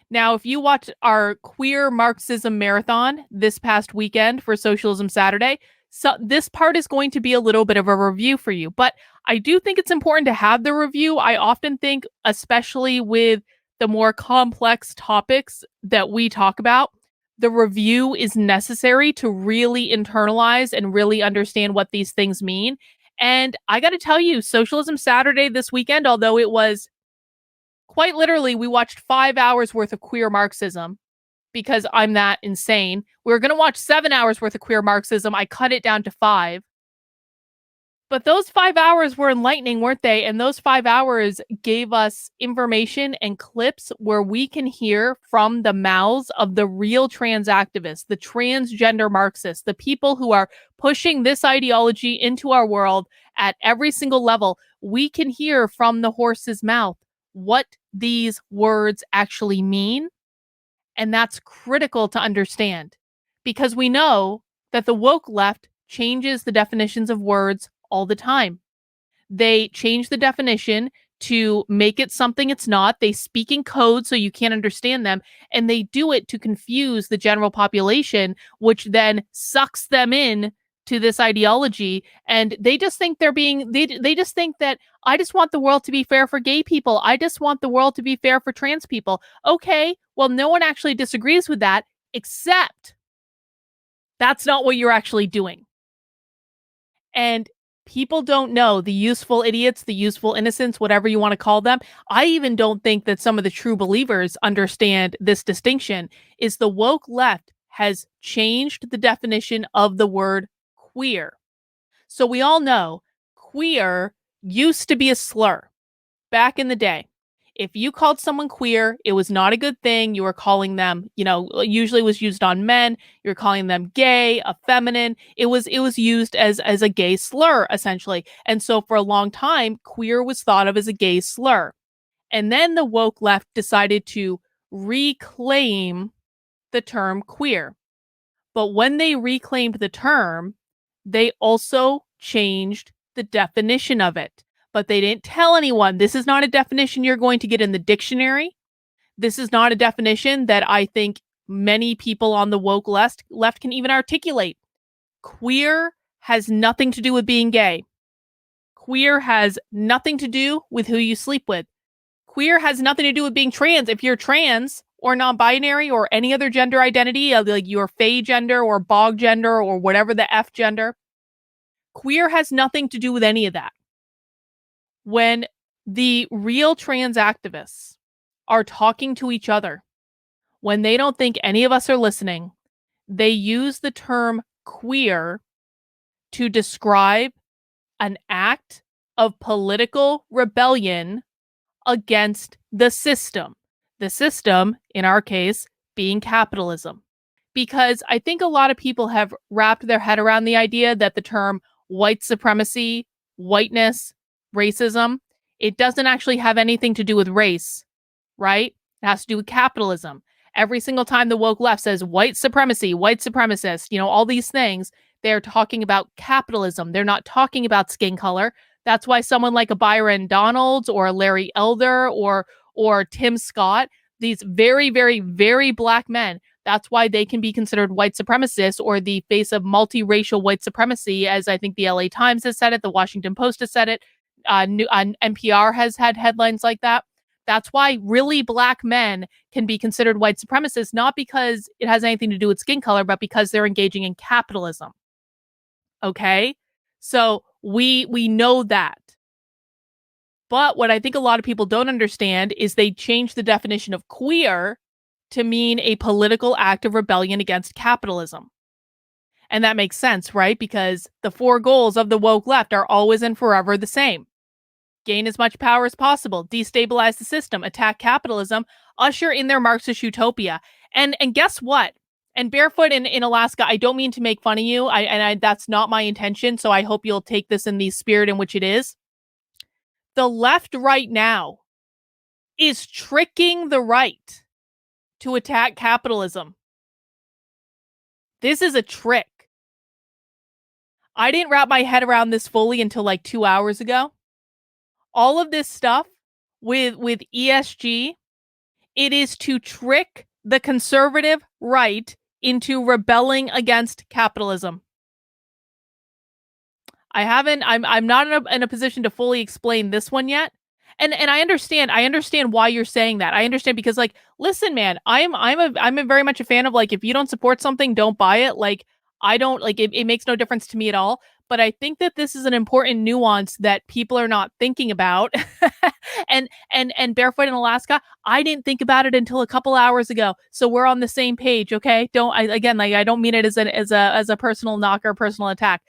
Now, if you watch our queer Marxism marathon this past weekend for Socialism Saturday, so this part is going to be a little bit of a review for you. But I do think it's important to have the review. I often think, especially with the more complex topics that we talk about, the review is necessary to really internalize and really understand what these things mean. And I got to tell you, Socialism Saturday this weekend, although it was quite literally, we watched 5 hours worth of queer Marxism because I'm that insane. We were going to watch 7 hours worth of queer Marxism. I cut it down to five. But those 5 hours were enlightening, weren't they? And those 5 hours gave us information and clips where we can hear from the mouths of the real trans activists, the transgender Marxists, the people who are pushing this ideology into our world at every single level. We can hear from the horse's mouth what these words actually mean. And that's critical to understand because we know that the woke left changes the definitions of words all the time. They change the definition to make it something it's not. They speak in code so you can't understand them. And they do it to confuse the general population, which then sucks them in to this ideology. And they just think they just think that I just want the world to be fair for gay people. I just want the world to be fair for trans people. Okay, well, no one actually disagrees with that, except that's not what you're actually doing. And people don't know, the useful idiots, the useful innocents, whatever you want to call them. I even don't think that some of the true believers understand this distinction is the woke left has changed the definition of the word queer. So we all know queer used to be a slur back in the day. If you called someone queer, it was not a good thing. You were calling them, usually was used on men. You're calling them gay, effeminate. It was used as a gay slur essentially. And so for a long time, queer was thought of as a gay slur. And then the woke left decided to reclaim the term queer. But when they reclaimed the term, they also changed the definition of it. But they didn't tell anyone this is not a definition you're going to get in the dictionary. This is not a definition that I think many people on the woke left can even articulate. Queer has nothing to do with being gay. Queer has nothing to do with who you sleep with. Queer has nothing to do with being trans. If you're trans or non-binary or any other gender identity, like your fey gender or bog gender or whatever the F gender, queer has nothing to do with any of that. When the real trans activists are talking to each other, when they don't think any of us are listening, they use the term queer to describe an act of political rebellion against the system. The system, in our case, being capitalism. Because I think a lot of people have wrapped their head around the idea that the term white supremacy, whiteness, racism, it doesn't actually have anything to do with race, right? It has to do with capitalism. Every single time the woke left says white supremacy, white supremacist, all these things, they're talking about capitalism. They're not talking about skin color. That's why someone like a Byron Donalds or a Larry Elder or Tim Scott, these very, very, very black men, that's why they can be considered white supremacists or the face of multiracial white supremacy, as I think the LA Times has said it, the Washington Post has said it, NPR has had headlines like that. That's why really black men can be considered white supremacists, not because it has anything to do with skin color, but because they're engaging in capitalism. Okay? So we know that. But what I think a lot of people don't understand is they changed the definition of queer to mean a political act of rebellion against capitalism. And that makes sense, right? Because the four goals of the woke left are always and forever the same. Gain as much power as possible, destabilize the system, attack capitalism, usher in their Marxist utopia. And guess what? And Barefoot in Alaska, I don't mean to make fun of you. That's not my intention. So I hope you'll take this in the spirit in which it is. The left right now is tricking the right to attack capitalism. This is a trick. I didn't wrap my head around this fully until like 2 hours ago. All of this stuff with ESG It is to trick the conservative right into rebelling against capitalism. I'm not in a position to fully explain this one yet. And I understand why you're saying that. I understand because like listen man, I'm a very much a fan of like if you don't support something, don't buy it. Like I don't like it makes no difference to me at all. But I think that this is an important nuance that people are not thinking about. And Barefoot in Alaska, I didn't think about it until a couple hours ago. So we're on the same page, okay? Don't I again like I don't mean it as a personal knock or personal attack.